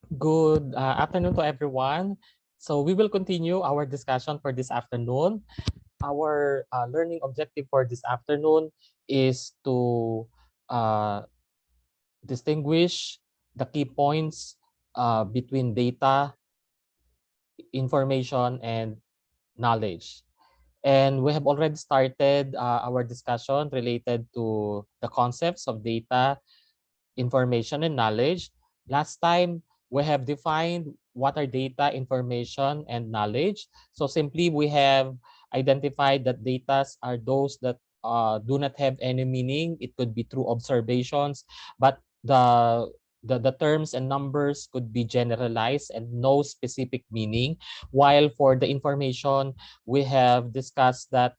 Good afternoon to everyone. So we will continue our discussion for this afternoon. Our learning objective for this afternoon is to uh, distinguish the key points between data, information, and knowledge. And we have already started our discussion related to the concepts of data, information, and knowledge. Last time, we have defined what are data, information, and knowledge. So simply, we have identified that data are those that do not have any meaning. It could be through observations, but the terms and numbers could be generalized and no specific meaning. While for the information, we have discussed that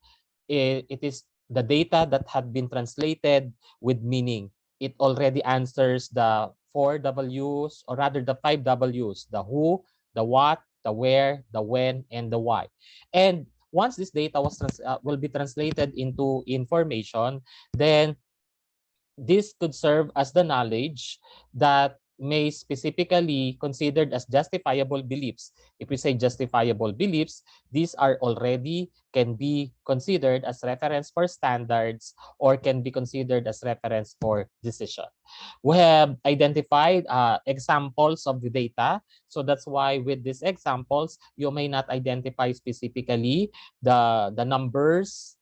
it is the data that had been translated with meaning. It already answers the four W's, or rather the five W's: the who, the what, the where, the when, and the why. And once this data will be translated into information, then this could serve as the knowledge that may specifically considered as justifiable beliefs. If we say justifiable beliefs, these are already can be considered as reference for standards or can be considered as reference for decision. We have identified examples of the data. So that's why with these examples, you may not identify specifically the numbers,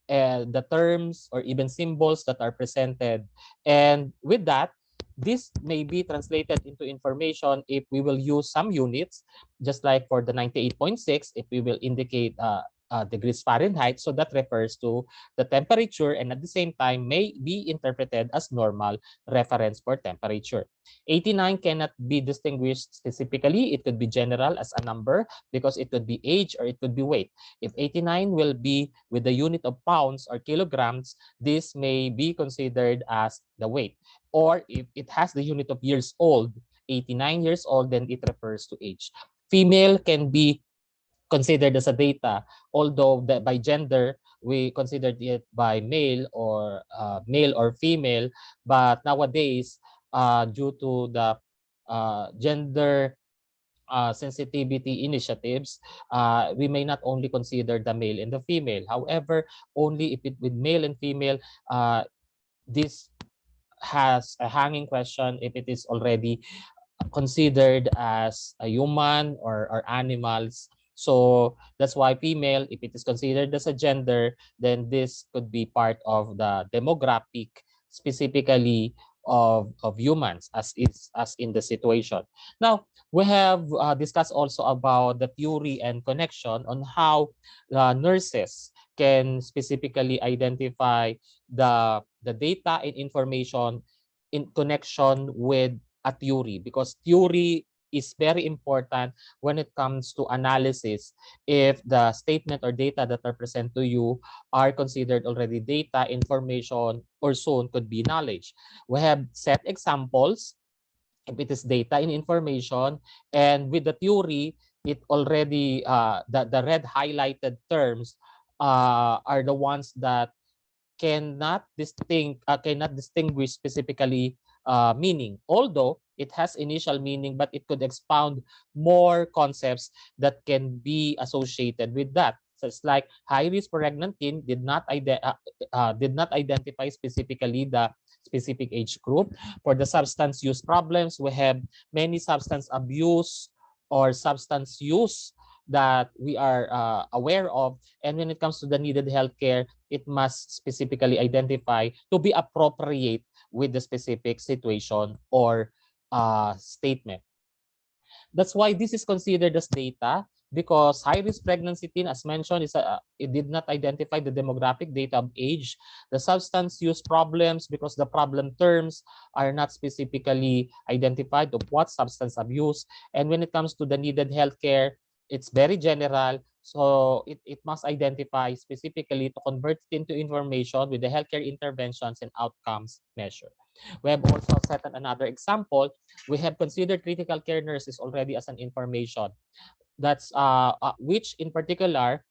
the terms or even symbols that are presented. And with that, this may be translated into information if we will use some units, just like for the 98.6, if we will indicate degrees Fahrenheit. So that refers to the temperature and at the same time may be interpreted as normal reference for temperature. 89 cannot be distinguished specifically. It could be general as a number because it could be age or it could be weight. If 89 will be with the unit of pounds or kilograms, this may be considered as the weight. Or if it has the unit of years old, 89 years old, then it refers to age. Female can be considered as a data, although by gender, we considered it by male or female. But nowadays, due to the gender sensitivity initiatives, we may not only consider the male and the female. However, only if it with male and female, this has a hanging question if it is already considered as a human or animals. So that's why female, if it is considered as a gender, then this could be part of the demographic specifically of humans as in the situation. Now, we have discussed also about the theory and connection on how nurses can specifically identify the data and information in connection with a theory, because theory is very important when it comes to analysis. If the statement or data that are present to you are considered already data, information, or soon could be knowledge. We have set examples if it is data and information, and with the theory, it already the red highlighted terms are the ones that cannot distinguish specifically meaning, although it has initial meaning, but it could expound more concepts that can be associated with that. So it's like high risk pregnant teen did not identify specifically the specific age group. For the substance use problems, we have many substance abuse or substance use that we are aware of. And when it comes to the needed healthcare, it must specifically identify to be appropriate with the specific situation or statement. That's why this is considered as data, because high-risk pregnancy teen, as mentioned, it did not identify the demographic data of age. The substance use problems, because the problem terms are not specifically identified of what substance abuse. And when it comes to the needed healthcare, it's very general. So it must identify specifically to convert it into information with the healthcare interventions and outcomes measure. We have also set another example. We have considered critical care nurses already as an information. That's which in particular,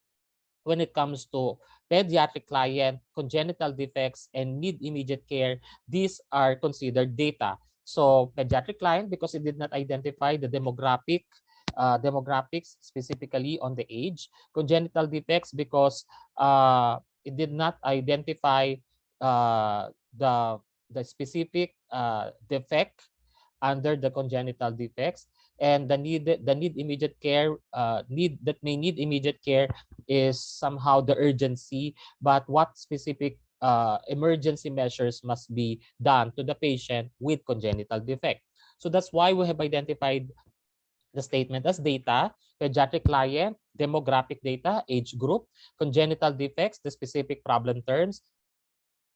when it comes to pediatric client, congenital defects, and need immediate care, these are considered data. So pediatric client because it did not identify the demographics specifically on the age. Congenital defects because it did not identify uh, the specific defect under the congenital defects. And the need immediate care need that may need immediate care is somehow the urgency, but what specific emergency measures must be done to the patient with congenital defect. So that's why we have identified the statement as data, pediatric client, demographic data, age group, congenital defects, the specific problem terms,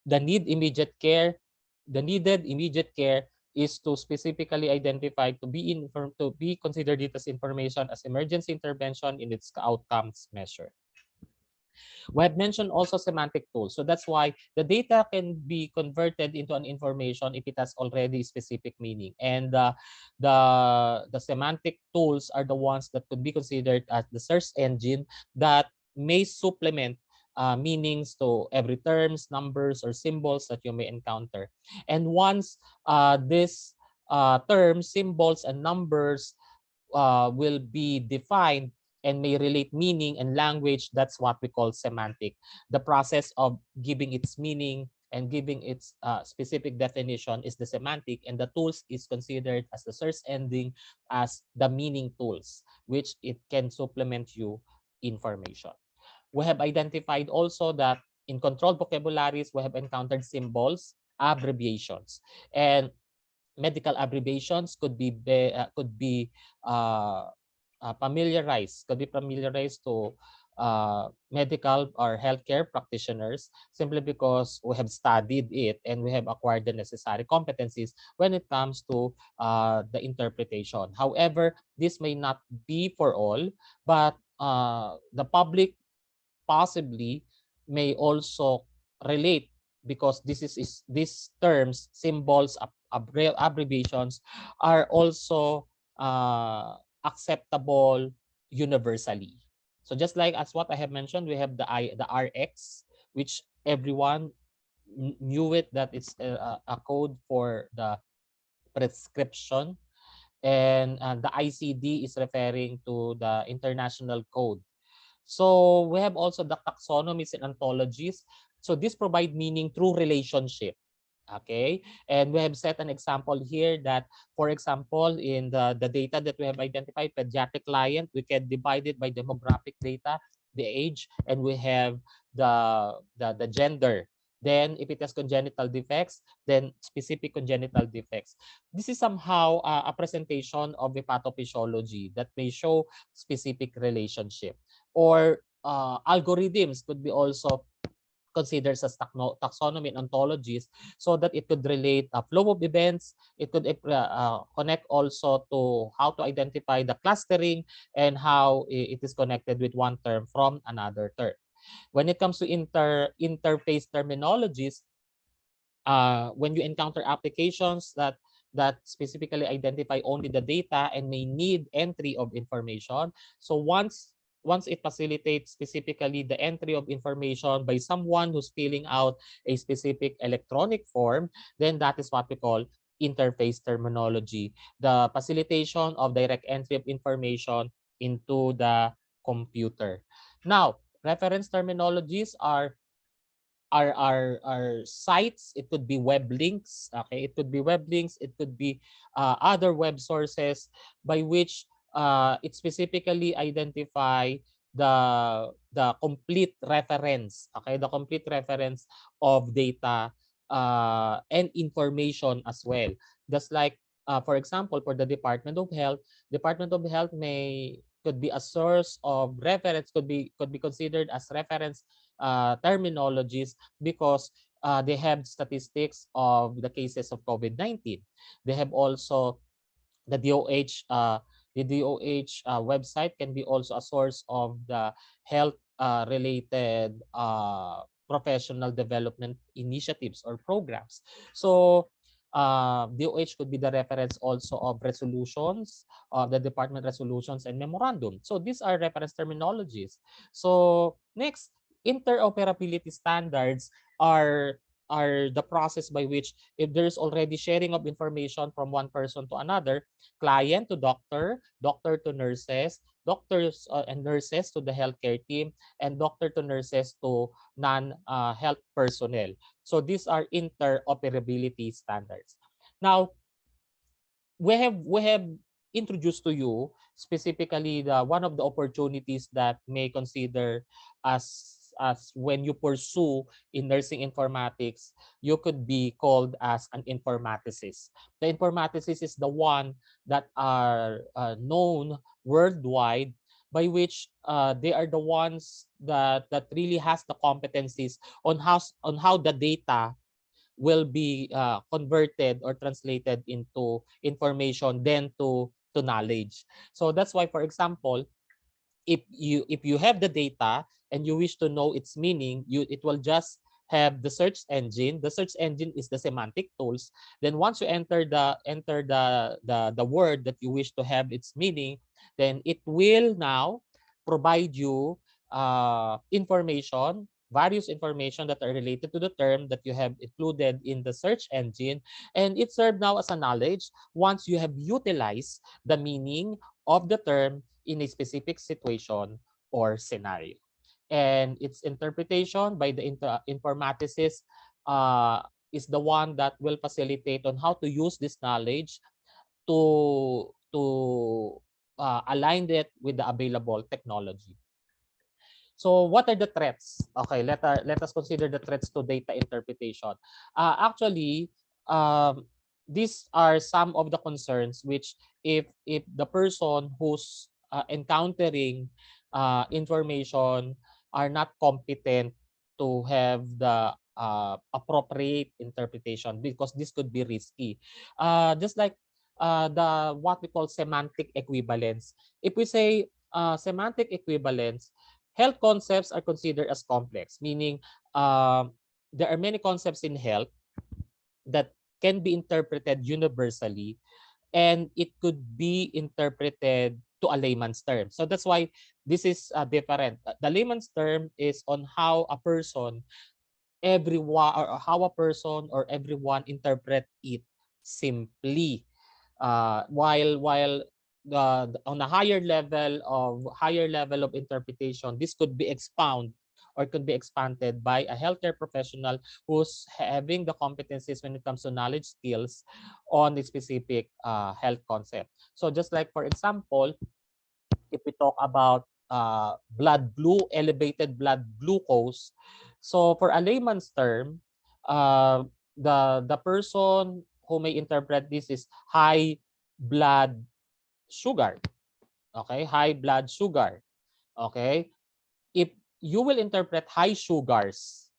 the need immediate care, the needed immediate care is to specifically identify to be considered it as information as emergency intervention in its outcomes measure. We have mentioned also semantic tools. So that's why the data can be converted into an information if it has already specific meaning. And the semantic tools are the ones that could be considered as the search engine that may supplement meanings to every terms, numbers, or symbols that you may encounter. And once these terms, symbols, and numbers will be defined and may relate meaning and language, that's what we call semantic. The process of giving its meaning and giving its specific definition is the semantic, and the tools is considered as the search ending as the meaning tools, which it can supplement you information. We have identified also that in controlled vocabularies, we have encountered symbols, abbreviations, and medical abbreviations could be familiarized to medical or healthcare practitioners simply because we have studied it and we have acquired the necessary competencies when it comes to the interpretation. However, this may not be for all, but the public possibly may also relate because these terms, symbols, abbreviations are also acceptable universally. So just like as what I have mentioned, we have the RX, which everyone knew it that it's a code for the prescription, and the ICD is referring to the international code. So we have also the taxonomies and ontologies. So this provide meaning through relationship. Okay, and we have set an example here that, for example, in the data that we have identified, pediatric client, we can divide it by demographic data, the age, and we have the gender. Then if it has congenital defects, then specific congenital defects. This is somehow a presentation of the pathophysiology that may show specific relationship. Or algorithms could be also considered as taxonomy and ontologies so that it could relate a flow of events. It could connect also to how to identify the clustering and how it is connected with one term from another term. When it comes to interface terminologies, when you encounter applications that specifically identify only the data and may need entry of information. So once it facilitates specifically the entry of information by someone who's filling out a specific electronic form, then that is what we call interface terminology, the facilitation of direct entry of information into the computer. Now, reference terminologies are sites. It could be web links. Okay, it could be web links. It could be other web sources by which it specifically identify the complete reference. Okay, the complete reference of data and information as well. Just like for example, for the Department of Health may could be a source of reference, could be considered as reference terminologies because they have statistics of the cases of COVID-19. They have also the DOH. The DOH website can be also a source of the health related professional development initiatives or programs. So DOH could be the reference also of resolutions, of the department resolutions and memorandum. So these are reference terminologies. So next, interoperability standards are are the process by which if there's already sharing of information from one person to another, client to doctor, doctor to nurses, doctors and nurses to the healthcare team, and doctor to nurses to non-health personnel. So these are interoperability standards. Now, we have introduced to you specifically the one of the opportunities that may consider as when you pursue in nursing informatics, you could be called as an informaticist. The informaticist is the one that are known worldwide, by which they are the ones that really has the competencies on how the data will be converted or translated into information, then to knowledge. So that's why, for example, if you have the data and you wish to know its meaning, it will just have the search engine. The search engine is the semantic tools. Then once you enter the word that you wish to have its meaning, then it will now provide you information, various information that are related to the term that you have included in the search engine, and it serves now as a knowledge once you have utilized the meaning of the term in a specific situation or scenario. And its interpretation by the informaticist is the one that will facilitate on how to use this knowledge to align it with the available technology. So what are the threats? Okay, let us consider the threats to data interpretation. Actually, um, these are some of the concerns which if the person who's encountering information are not competent to have the appropriate interpretation, because this could be risky. Just like the what we call semantic equivalence. If we say semantic equivalence, health concepts are considered as complex, meaning there are many concepts in health that can be interpreted universally, and it could be interpreted to a layman's term. So that's why this is different. The layman's term is on how a person, everyone, or how a person or everyone interpret it simply. While on a higher level of interpretation, this could be expound or could be expanded by a healthcare professional who's having the competencies when it comes to knowledge skills on the specific health concept. So just like, for example, if we talk about elevated blood glucose, so for a layman's term, uh, the person who may interpret this is high blood sugar. Okay, high blood sugar. Okay, if you will interpret high sugars,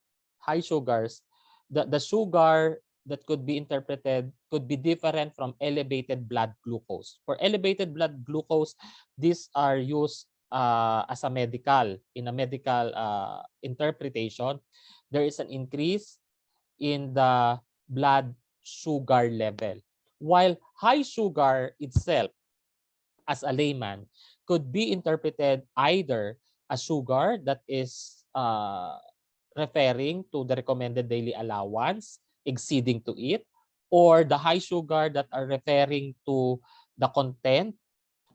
the sugar that could be interpreted could be different from elevated blood glucose. For elevated blood glucose, these are used as a medical interpretation. There is an increase in the blood sugar level. While high sugar itself, as a layman, could be interpreted either as sugar that is referring to the recommended daily allowance, exceeding to it, or the high sugar that are referring to the content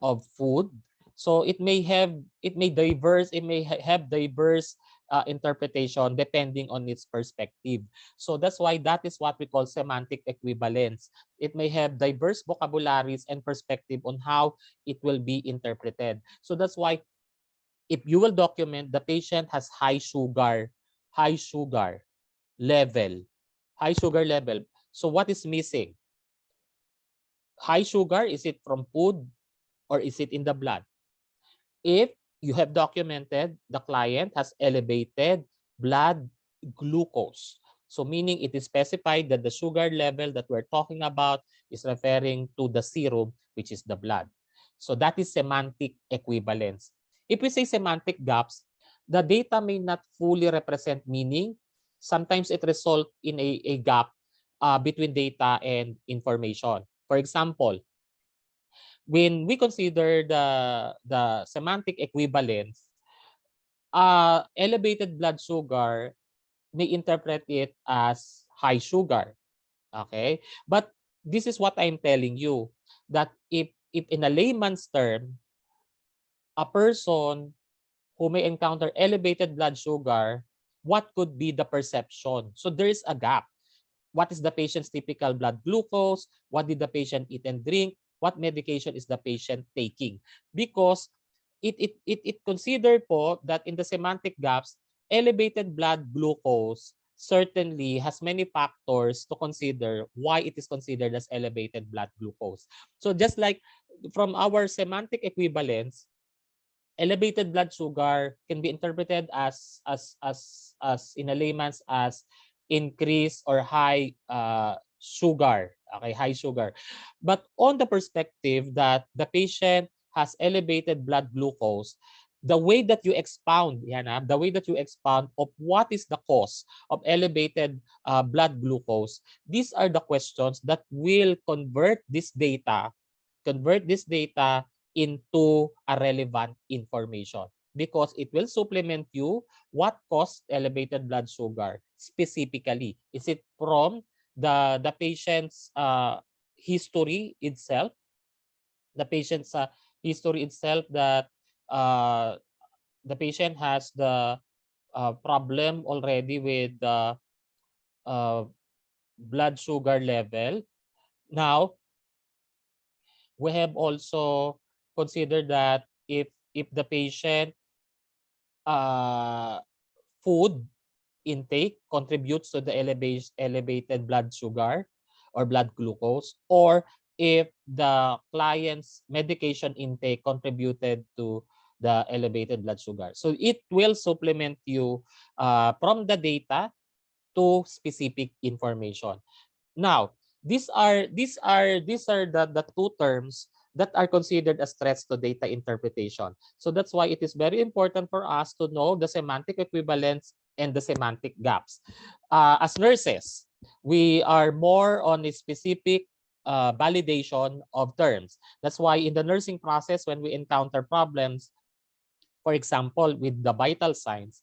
of food. So it may have diverse interpretation depending on its perspective. So that's why that is what we call semantic equivalence. It may have diverse vocabularies and perspective on how it will be interpreted. So that's why if you will document the patient has high sugar level, high sugar level. So what is missing? High sugar, is it from food or is it in the blood? If you have documented the client has elevated blood glucose. So meaning it is specified that the sugar level that we're talking about is referring to the serum, which is the blood. So that is semantic equivalence. If we say semantic gaps, the data may not fully represent meaning. Sometimes it results in a gap between data and information. For example, when we consider the semantic equivalence, elevated blood sugar may interpret it as high sugar. Okay? But this is what I'm telling you, that if in a layman's term, a person who may encounter elevated blood sugar, what could be the perception? So there is a gap. What is the patient's typical blood glucose? What did the patient eat and drink? What medication is the patient taking? Because it considered po that in the semantic gaps, elevated blood glucose certainly has many factors to consider why it is considered as elevated blood glucose. So just like from our semantic equivalence, elevated blood sugar can be interpreted as in a layman's as increase or high sugar, okay, high sugar. But on the perspective that the patient has elevated blood glucose, the way that you expound, the way that you expound of what is the cause of elevated blood glucose, these are the questions that will convert this data into a relevant information, because it will supplement you what caused elevated blood sugar specifically. Is it from the patient's history itself, the patient's history itself, that uh, the patient has the problem already with the uh, blood sugar level. Now, we have also considered that if the patient uh, food intake contributes to the elevated blood sugar or blood glucose, or if the client's medication intake contributed to the elevated blood sugar. So it will supplement you from the data to specific information. Now, these are the two terms that are considered as threats to data interpretation. So that's why it is very important for us to know the semantic equivalence and the semantic gaps. As nurses, we are more on a specific validation of terms. That's why in the nursing process, when we encounter problems, for example, with the vital signs,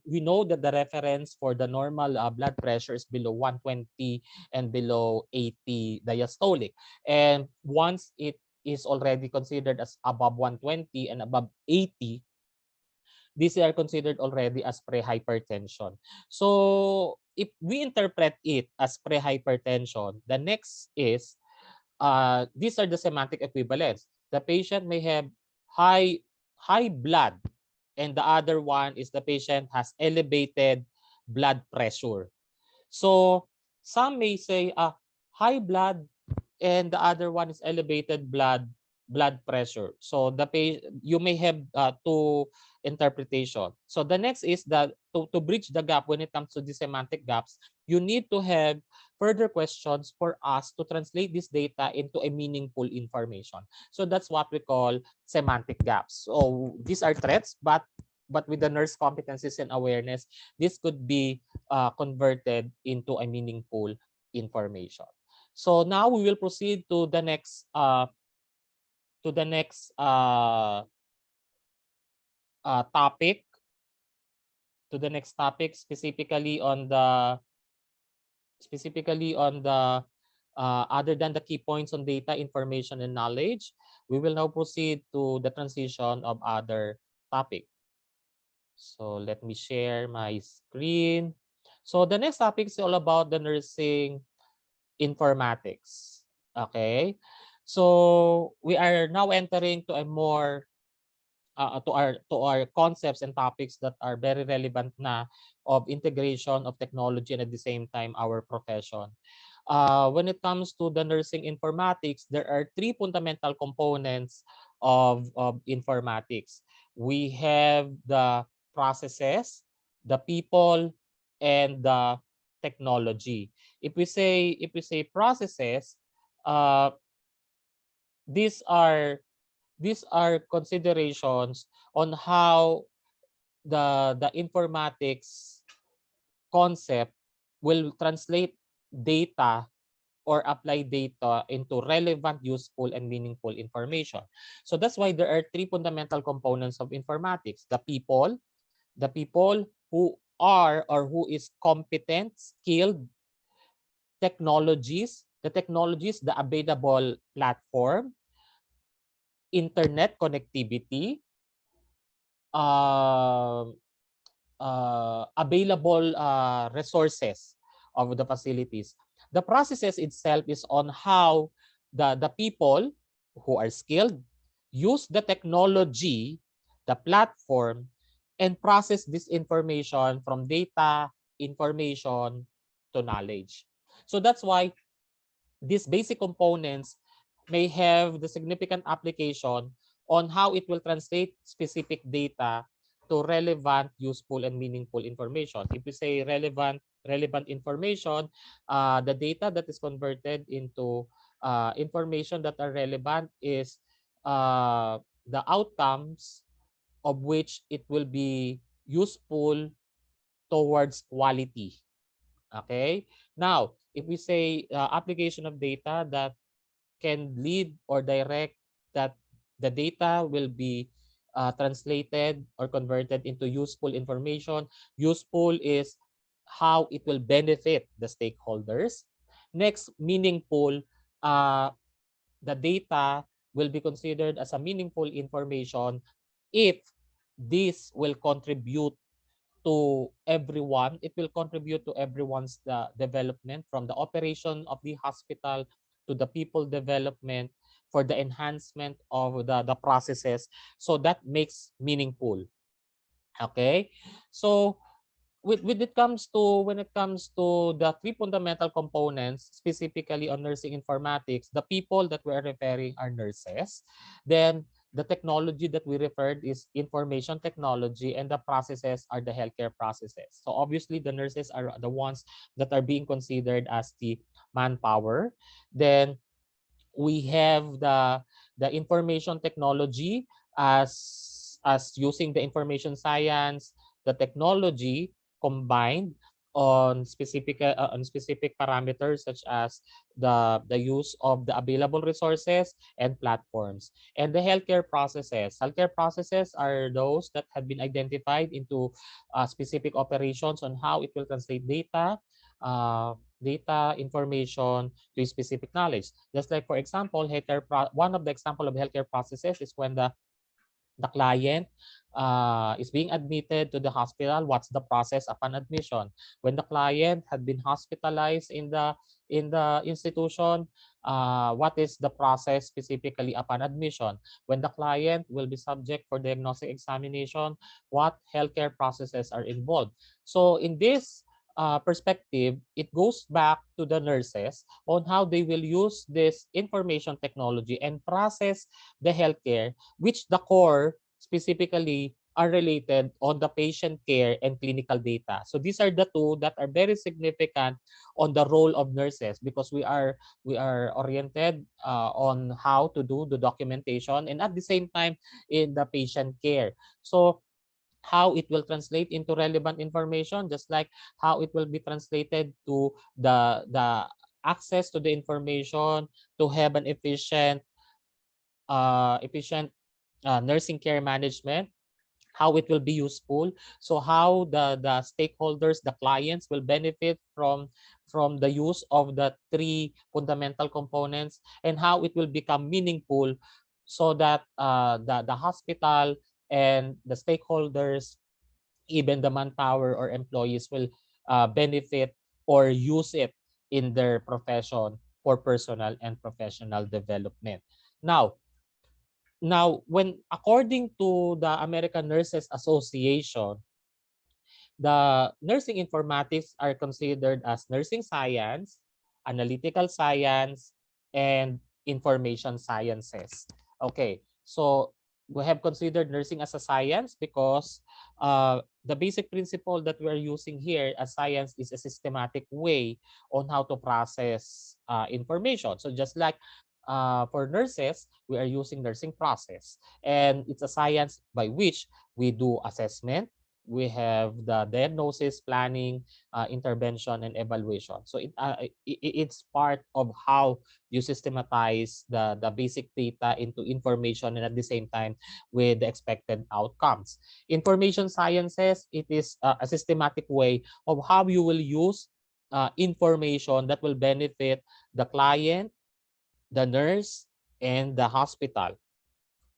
we know that the reference for the normal blood pressure is below 120 and below 80 diastolic. And once it is already considered as above 120 and above 80, these are considered already as pre-hypertension. So if we interpret it as pre-hypertension, the next is these are the semantic equivalents. The patient may have high blood, and the other one is the patient has elevated blood pressure. So some may say high blood and the other one is elevated blood pressure. So you may have two interpretation. So the next is that to bridge the gap when it comes to the semantic gaps, you need to have further questions for us to translate this data into a meaningful information. So that's what we call semantic gaps. So these are threats, but with the nurse competencies and awareness, this could be converted into a meaningful information. So now we will proceed to the next topic, specifically on the other than the key points on data, information, and knowledge. We will now proceed to the transition of other topic. So let me share my screen. So the next topic is all about the nursing informatics. Okay. So we are now entering to a more to our concepts and topics that are very relevant na of integration of technology and at the same time our profession. When it comes to the nursing informatics, there are three fundamental components of informatics. We have the processes, the people, and the technology. If we say processes, uh, these are considerations on how the informatics concept will translate data or apply data into relevant, useful, and meaningful information. So that's why there are three fundamental components of informatics: the people who are or who is competent, skilled, the available platform, internet connectivity, um, available resources of the facilities. The processes itself is on how the people who are skilled use the technology, the platform, and process this information from data, information to knowledge. So that's why these basic components may have the significant application on how it will translate specific data to relevant, useful, and meaningful information. If we say relevant information, the data that is converted into information that are relevant is the outcomes of which it will be useful towards quality. Okay. Now, if we say application of data that can lead or direct that the data will be translated or converted into useful information. Useful is how it will benefit the stakeholders. Next, meaningful, uh, the data will be considered as a meaningful information if this will contribute to everyone. It will contribute to everyone's development, from the operation of the hospital to the people development, for the enhancement of the processes. So that makes meaningful. Okay. So when it comes to the three fundamental components, specifically on nursing informatics, the people that we are referring are nurses. Then the technology that we referred is information technology, and the processes are the healthcare processes. So obviously the nurses are the ones that are being considered as the manpower. Then we have the information technology as using the information science, the technology combined on specific parameters such as the use of the available resources and platforms. And the healthcare processes are those that have been identified into specific operations on how it will translate data information to specific knowledge. Just like, for example, one of the example of healthcare processes is when the client is being admitted to the hospital. What's the process upon admission? When the client had been hospitalized in the institution, what is the process specifically upon admission? When the client will be subject for diagnostic examination, what healthcare processes are involved? So in this perspective, it goes back to the nurses on how they will use this information technology and process the healthcare, which the core specifically are related on the patient care and clinical data. So these are the two that are very significant on the role of nurses, because we are oriented on how to do the documentation and at the same time in the patient care. So how it will translate into relevant information, just like how it will be translated to the access to the information to have an efficient nursing care management, how it will be useful. So how the stakeholders, the clients, will benefit from the use of the three fundamental components, and how it will become meaningful, so that the hospital and the stakeholders, even the manpower or employees, will benefit or use it in their profession for personal and professional development. Now, when according to the American Nurses Association, the nursing informatics are considered as nursing science, analytical science, and information sciences. Okay, so we have considered nursing as a science because the basic principle that we're using here as science is a systematic way on how to process information. So just like for nurses, we are using nursing process, and it's a science by which we do assessment, we have the diagnosis, planning, intervention, and evaluation. So it's part of how you systematize the basic data into information and at the same time with the expected outcomes. Information sciences, it is a systematic way of how you will use information that will benefit the client, the nurse, and the hospital.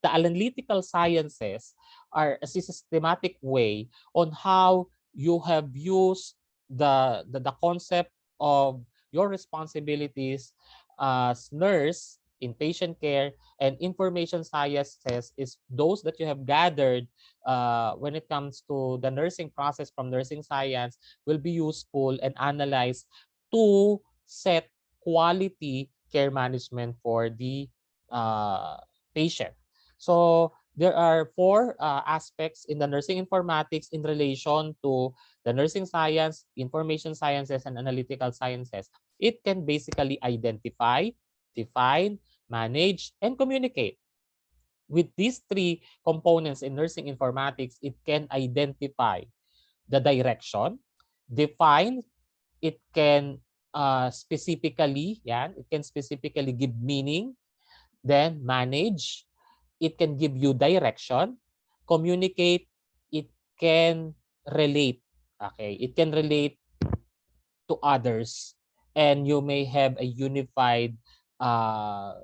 The analytical sciences are a systematic way on how you have used the concept of your responsibilities as nurse in patient care, and information sciences is those that you have gathered when it comes to the nursing process from nursing science will be useful and analyzed to set quality care management for the patient. So there are four aspects in the nursing informatics in relation to the nursing science, information sciences, and analytical sciences. It can basically identify, define, manage, and communicate. With these three components in nursing informatics, it can identify the direction, define, it can it can specifically give meaning, then manage, it can give you direction, communicate, it can relate. Okay, it can relate to others, and you may have a unified uh,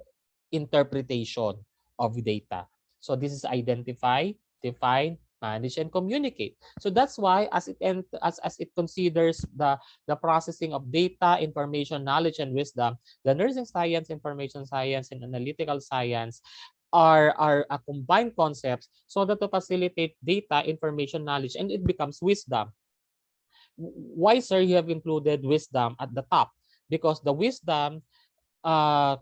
interpretation of data. So this is identify, define, manage, and communicate. So that's why as it considers the processing of data, information, knowledge, and wisdom, the nursing science, information science, and analytical science are a combined concepts so that to facilitate data, information, knowledge, and it becomes wisdom. Why, sir, you have included wisdom at the top? Because the wisdom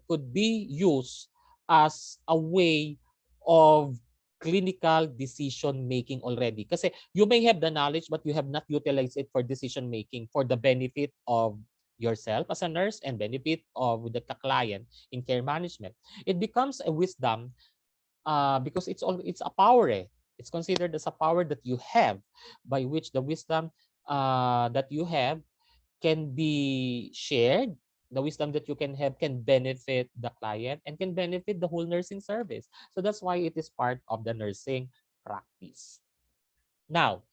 could be used as a way of clinical decision making already. Kasi you may have the knowledge but you have not utilized it for decision making for the benefit of yourself as a nurse and benefit of the client in care management. It becomes a wisdom because it's a power. It's considered as a power that you have by which the wisdom that you have can be shared. The wisdom that you can have can benefit the client and can benefit the whole nursing service. So that's why it is part of the nursing practice. Now,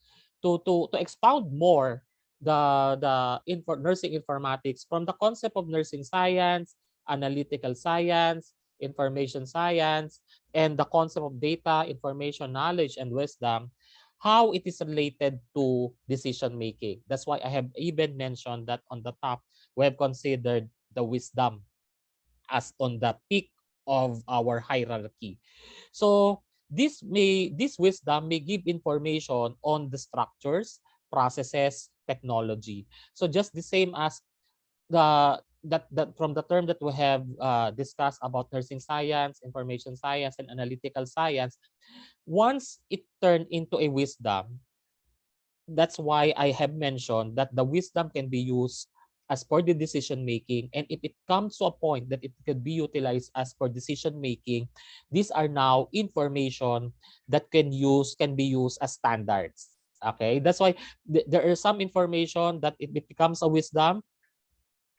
to expound more nursing informatics from the concept of nursing science, analytical science, information science, and the concept of data, information, knowledge, and wisdom, how it is related to decision making. That's why I have even mentioned that on the top, we have considered the wisdom as on the peak of our hierarchy. So this wisdom may give information on the structures, processes, technology. So just the same as that from the term that we have discussed about nursing science, information science, and analytical science, once it turned into a wisdom, that's why I have mentioned that the wisdom can be used as for the decision making, and if it comes to a point that it could be utilized as for decision making, these are now information that can be used as standards. Okay, that's why there is some information that it becomes a wisdom.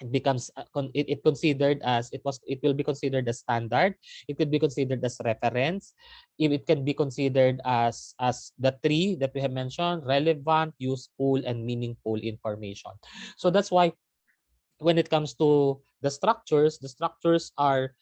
It becomes it considered as it will be considered as standard. It could be considered as reference. If it can be considered as the three that we have mentioned: relevant, useful, and meaningful information. So that's why when it comes to the structures are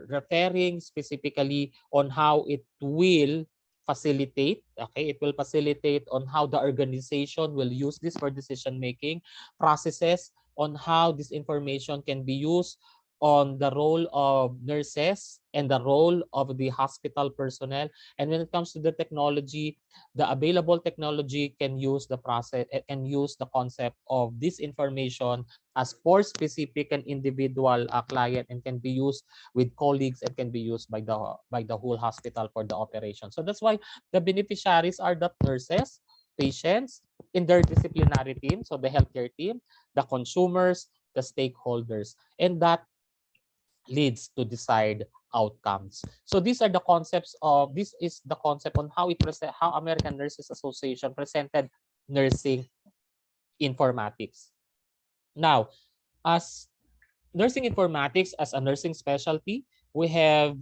referring specifically on how it will facilitate. Okay, it will facilitate on how the organization will use this for decision making processes, on how this information can be used on the role of nurses and the role of the hospital personnel. And when it comes to the technology, the available technology can use the process and use the concept of this information as for specific and individual client, and can be used with colleagues and can be used by the whole hospital for the operation. So that's why the beneficiaries are the nurses, patients, interdisciplinary team, so the healthcare team, the consumers, the stakeholders, and that leads to desired outcomes. So these are the concepts of this is the concept on how how American Nurses Association presented nursing informatics. Now, as nursing informatics as a nursing specialty, we have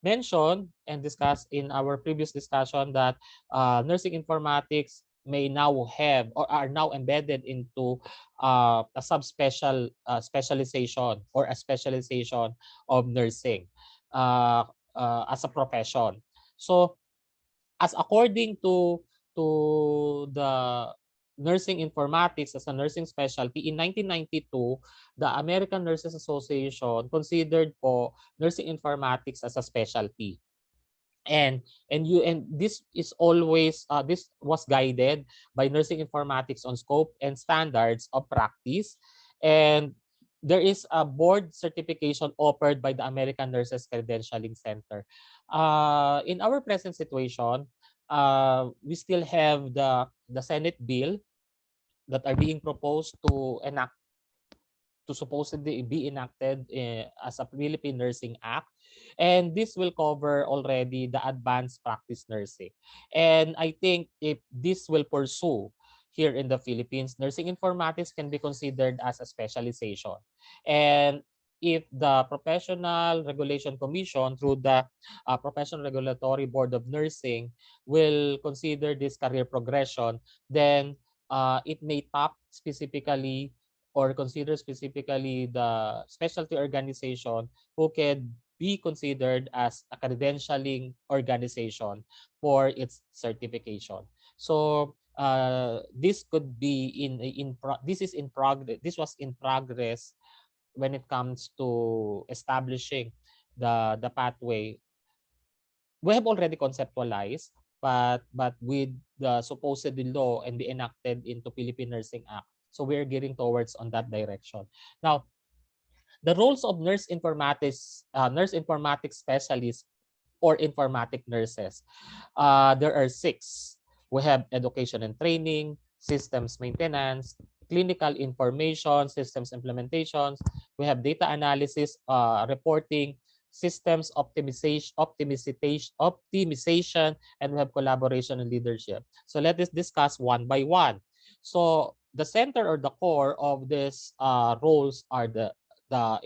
mentioned and discussed in our previous discussion that nursing informatics may now have or are now embedded into a subspecial specialization or a specialization of nursing uh, as a profession. So as according to the nursing informatics as a nursing specialty in 1992, the American Nurses Association considered po nursing informatics as a specialty. And this is always this was guided by nursing informatics on scope and standards of practice, and there is a board certification offered by the American Nurses Credentialing Center. In our present situation, we still have the Senate bill that are being proposed to supposedly be enacted as a Philippine Nursing Act. And this will cover already the advanced practice nursing. And I think if this will pursue here in the Philippines, nursing informatics can be considered as a specialization. And if the Professional Regulation Commission through the Professional Regulatory Board of Nursing will consider this career progression, then it may tap specifically or consider specifically the specialty organization who can be considered as a credentialing organization for its certification. So this could be this is in progress. This was in progress when it comes to establishing the pathway. We have already conceptualized, but with the supposed law and the enacted into Philippine Nursing Act, so we're getting towards on that direction. Now, the roles of nurse informatics specialists or informatic nurses. There are 6. We have education and training, systems maintenance, clinical information, systems implementations. We have data analysis, reporting, systems optimization, and we have collaboration and leadership. So let us discuss one by one. So the center or the core of these roles are the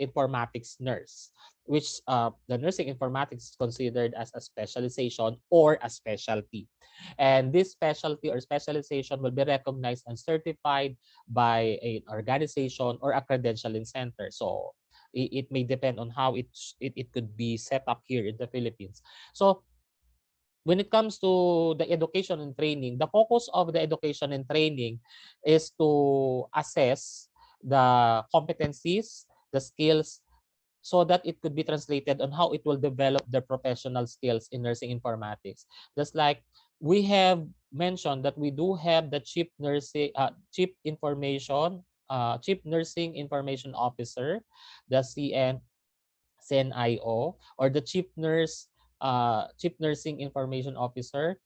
informatics nurse, which the nursing informatics is considered as a specialization or a specialty. And this specialty or specialization will be recognized and certified by an organization or a credentialing center. So it may depend on how it could be set up here in the Philippines. So when it comes to the education and training, the focus of the education and training is to assess the competencies, the skills, so that it could be translated on how it will develop their professional skills in nursing informatics. Just like we have mentioned that we do have the chief nursing information officer, the CNIO, or the chief nursing information officer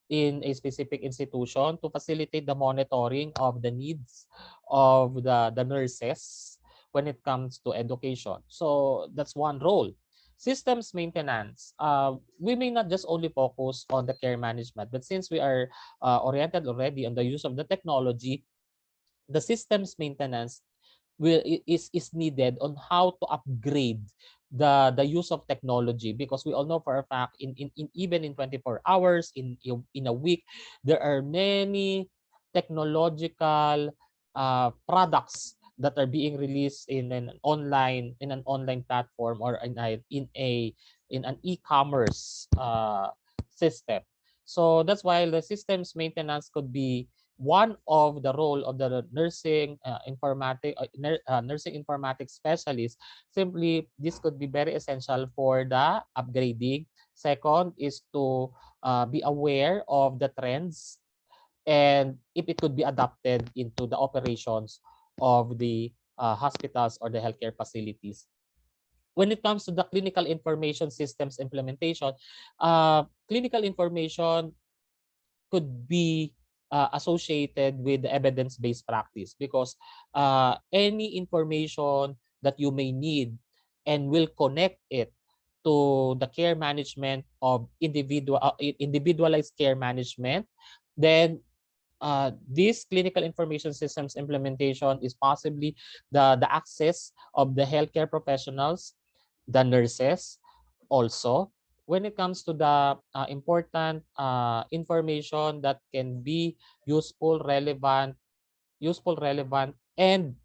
in a specific institution to facilitate the monitoring of the needs of the nurses when it comes to education. So that's one role. Systems maintenance. We may not just only focus on the care management, but since we are oriented already on the use of the technology, the systems maintenance is needed on how to upgrade the use of technology, because we all know for a fact in even in 24 hours in a week there are many technological products that are being released in an online platform or in an e-commerce system. So that's why the systems maintenance could be one of the role of the nursing informatics specialist. Simply, this could be very essential for the upgrading. Second is to be aware of the trends and if it could be adapted into the operations of the hospitals or the healthcare facilities. When it comes to the clinical information systems implementation, clinical information could be associated with the evidence-based practice, because any information that you may need and will connect it to the care management of individualized care management, then this clinical information systems implementation is possibly the access of the healthcare professionals, the nurses also, when it comes to the important information that can be useful, relevant, and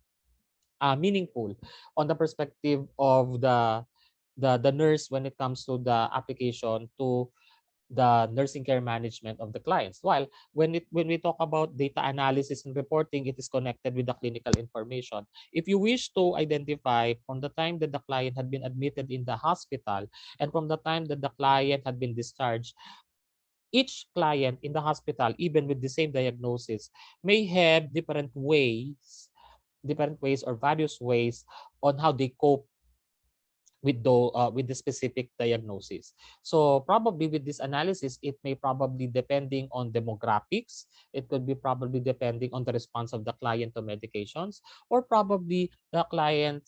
meaningful on the perspective of the nurse when it comes to the application to the nursing care management of the clients. While when we talk about data analysis and reporting, it is connected with the clinical information. If you wish to identify from the time that the client had been admitted in the hospital and from the time that the client had been discharged, each client in the hospital, even with the same diagnosis, may have different ways or various ways on how they cope with the specific diagnosis. So probably with this analysis, it may probably depending on demographics. It could be probably depending on the response of the client to medications, or probably the client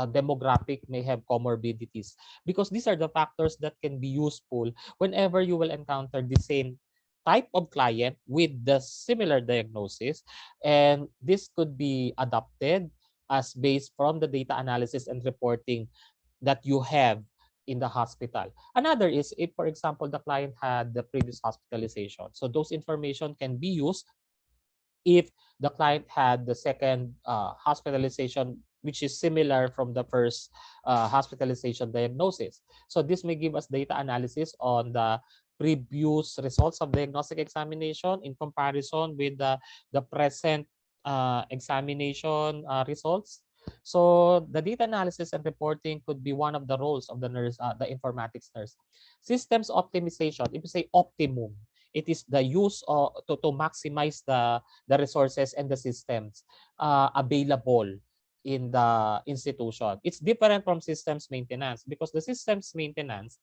demographic may have comorbidities, because these are the factors that can be useful whenever you will encounter the same type of client with the similar diagnosis, and this could be adopted as based from the data analysis and reporting that you have in the hospital. Another is if, for example, the client had the previous hospitalization. So those information can be used if the client had the second hospitalization, which is similar from the first hospitalization diagnosis. So this may give us data analysis on the previous results of diagnostic examination in comparison with the present examination results. So the data analysis and reporting could be one of the roles of the nurse, the informatics nurse. Systems optimization, if you say optimum, it is the use to maximize the resources and the systems available in the institution. It's different from systems maintenance, because the systems maintenance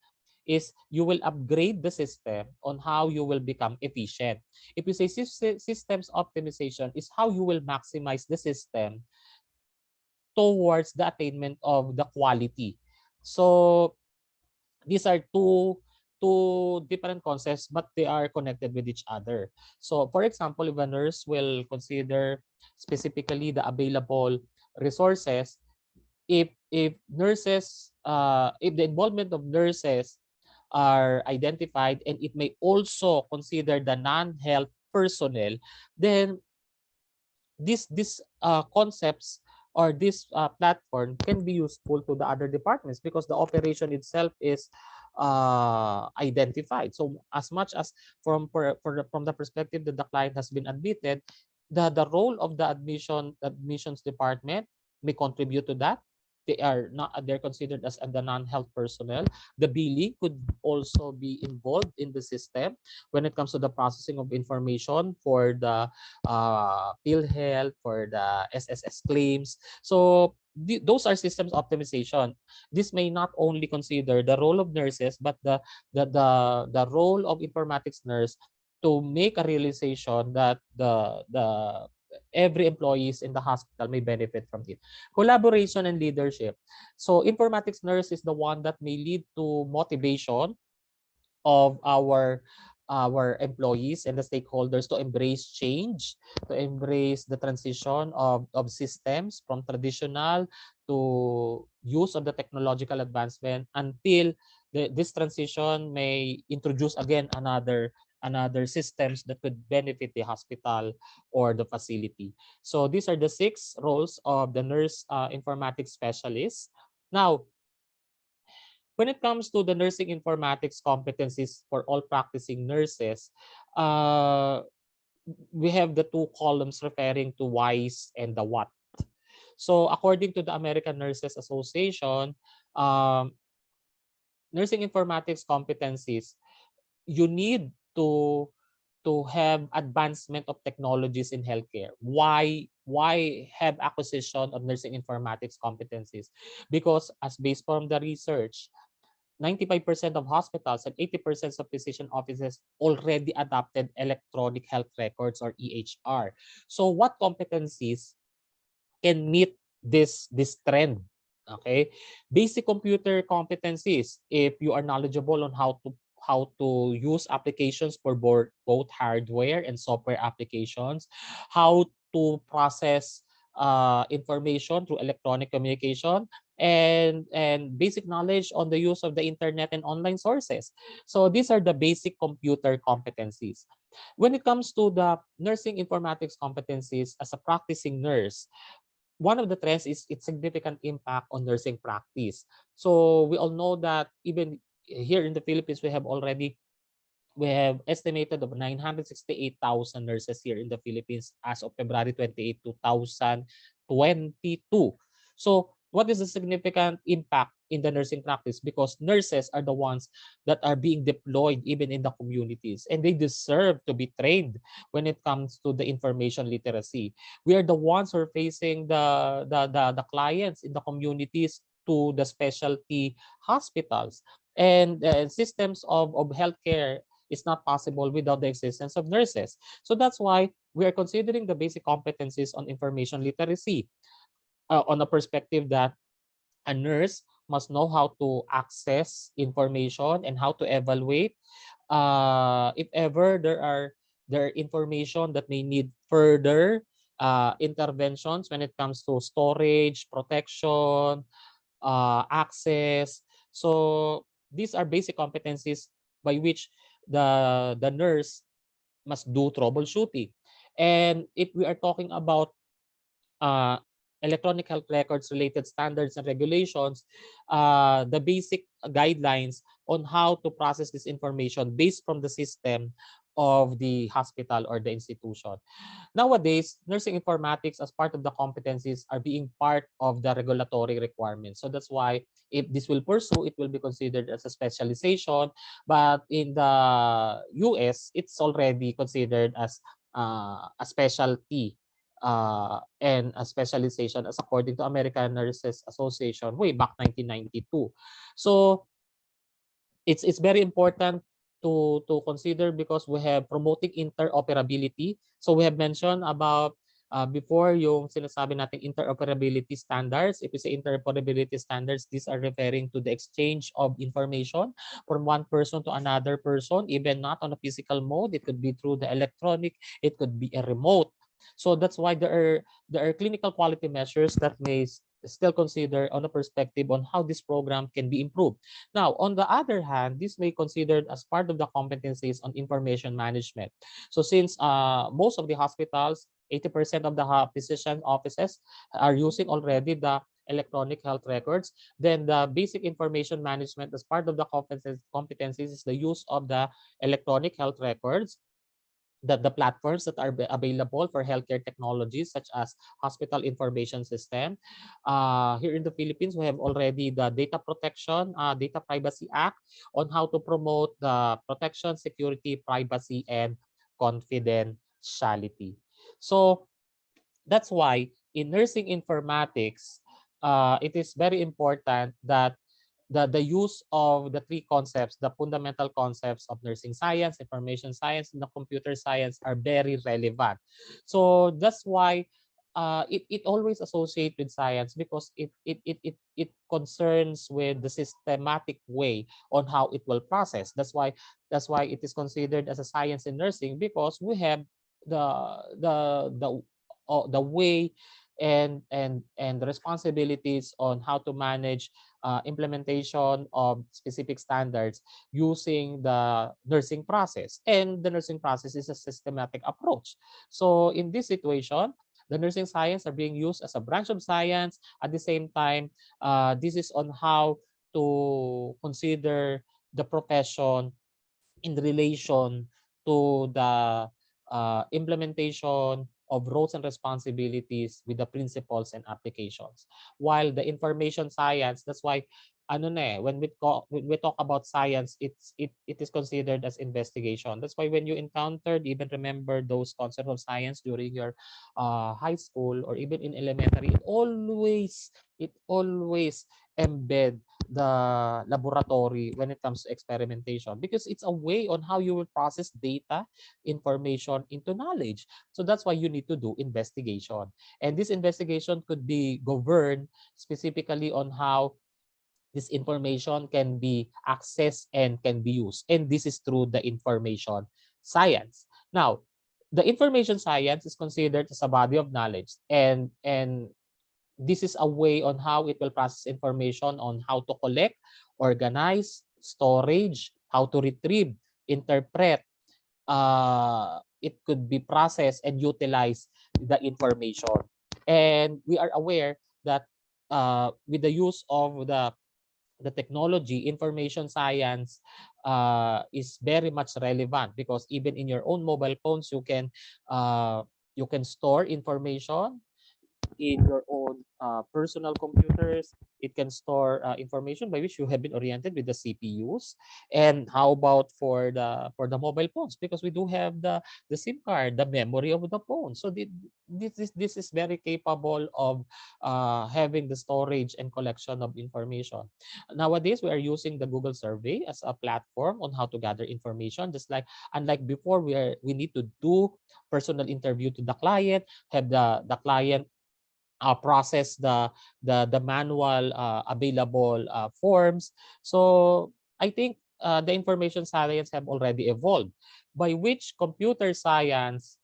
is you will upgrade the system on how you will become efficient. If you say systems optimization is how you will maximize the system towards the attainment of the quality. So these are two different concepts, but they are connected with each other. So for example, if a nurse will consider specifically the available resources, if the involvement of nurses are identified, and it may also consider the non-health personnel, then these concepts or this platform can be useful to the other departments, because the operation itself is identified. So as much as from the perspective that the client has been admitted, the role of the admissions department may contribute to that. They're considered as the non-health personnel. The billing could also be involved in the system when it comes to the processing of information for the PhilHealth, for the SSS claims. So those are systems optimization. This may not only consider the role of nurses, but the role of informatics nurse to make a realization that the every employees in the hospital may benefit from it. Collaboration and leadership. So informatics nurse is the one that may lead to motivation of our employees and the stakeholders to embrace change, to embrace the transition of systems from traditional to use of the technological advancement, until this transition may introduce again another systems that could benefit the hospital or the facility. So these are the 6 roles of the nurse informatics specialist. Now, when it comes to the nursing informatics competencies for all practicing nurses, uh, we have the 2 columns referring to whys and the what. So according to the American Nurses Association, um, nursing informatics competencies, you need to have advancement of technologies in healthcare. Why have acquisition of nursing informatics competencies? Because as based from the research, 95% of hospitals and 80% of physician offices already adopted electronic health records or EHR. So what competencies can meet this trend. Okay, basic computer competencies. If you are knowledgeable on how to use applications for both hardware and software applications, how to process information through electronic communication, and basic knowledge on the use of the internet and online sources. So these are the basic computer competencies. When it comes to the nursing informatics competencies as a practicing nurse, one of the trends is its significant impact on nursing practice. So we all know that even here in the Philippines, we have estimated of 968,000 nurses here in the Philippines as of February 28, 2022. So what is the significant impact in the nursing practice? Because nurses are the ones that are being deployed even in the communities, and they deserve to be trained when it comes to the information literacy. We are the ones who are facing the clients in the communities to the specialty hospitals and systems of healthcare is not possible without the existence of nurses. So that's why we are considering the basic competencies on information literacy on a perspective that a nurse must know how to access information and how to evaluate if ever there are information that may need further interventions when it comes to storage, protection, access. So these are basic competencies by which the nurse must do troubleshooting. And if we are talking about uh, electronic health records related standards and regulations, the basic guidelines on how to process this information based from the system of the hospital or the institution. Nowadays, nursing informatics as part of the competencies are being part of the regulatory requirements. So that's why if this will pursue, it will be considered as a specialization. But in the US, it's already considered as a specialty and a specialization as according to American Nurses Association way back 1992. So it's very important to consider because we have promoting interoperability. So we have mentioned about before yung sinasabi nating interoperability standards. If we say interoperability standards, these are referring to the exchange of information from one person to another person, even not on a physical mode. It could be through the electronic, it could be a remote. So that's why there are clinical quality measures that may still consider on a perspective on how this program can be improved. Now, on the other hand, this may be considered as part of the competencies on information management. So since most of the hospitals, 80% of the physician offices are using already the electronic health records, then the basic information management as part of the competencies is the use of the electronic health records, the platforms that are available for healthcare technologies such as hospital information system. Here in the Philippines, we have already the Data Protection, Data Privacy Act on how to promote the protection, security, privacy, and confidentiality. So that's why in nursing informatics, it is very important that the use of the three concepts, the fundamental concepts of nursing science, information science, and the computer science are very relevant. So that's why it always associates with science because it concerns with the systematic way on how it will process. That's why it is considered as a science in nursing because we have the the the the way and the responsibilities on how to manage implementation of specific standards using the nursing process. And the nursing process is a systematic approach. So in this situation, the nursing science are being used as a branch of science. At the same time, this is on how to consider the profession in relation to the implementation of roles and responsibilities with the principles and applications. While the information science, that's why ano na when we talk about science, it is considered as investigation. That's why when you encountered, even remember those concepts of science during your high school or even in elementary, it always embed the laboratory when it comes to experimentation, because it's a way on how you will process data, information into knowledge. So that's why you need to do investigation. And this investigation could be governed specifically on how this information can be accessed and can be used. And this is through the information science. Now, the information science is considered as a body of knowledge, and this is a way on how it will process information on how to collect, organize, storage, how to retrieve, interpret. It could be processed and utilize the information. And we are aware that with the use of the technology, information science is very much relevant, because even in your own mobile phones, you can store information in your own personal computers. It can store information by which you have been oriented with the CPUs. And how about for the mobile phones? Because we do have the SIM card, the memory of the phone. So this is very capable of having the storage and collection of information. Nowadays, we are using the Google survey as a platform on how to gather information. Just like unlike before, we need to do personal interview to the client, have the client process the manual available forms. So I think the information science have already evolved, by which computer science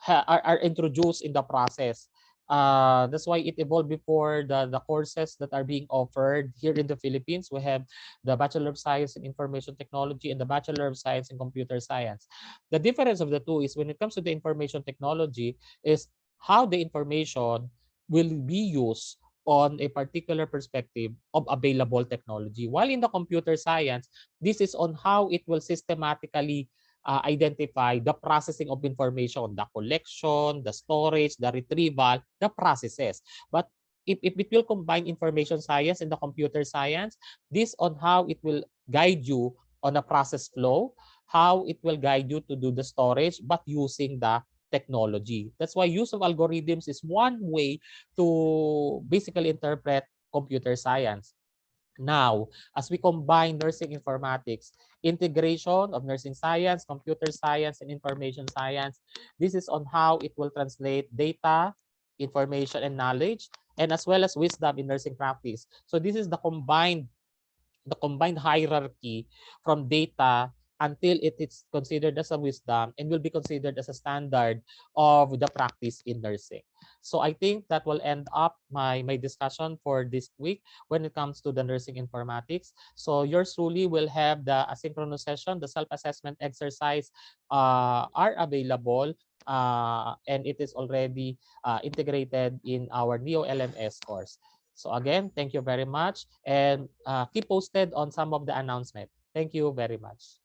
are introduced in the process. That's why it evolved before the courses that are being offered here in the Philippines. We have the Bachelor of Science in Information Technology and the Bachelor of Science in Computer Science. The difference of the two is when it comes to the information technology is how the information will be used on a particular perspective of available technology. While in the computer science, this is on how it will systematically identify the processing of information, the collection, the storage, the retrieval, the processes. But if it will combine information science and the computer science, this on how it will guide you on a process flow, how it will guide you to do the storage, but using the technology. That's why use of algorithms is one way to basically interpret computer science. Now, as we combine nursing informatics, integration of nursing science, computer science, and information science, this is on how it will translate data, information, and knowledge, and as well as wisdom in nursing practice. So this is the combined hierarchy from data until it is considered as a wisdom and will be considered as a standard of the practice in nursing. So I think that will end up my discussion for this week when it comes to the nursing informatics. So yours truly will have the asynchronous session, the self-assessment exercise are available, and it is already integrated in our Neo LMS course. So again, thank you very much, and keep posted on some of the announcement. Thank you very much.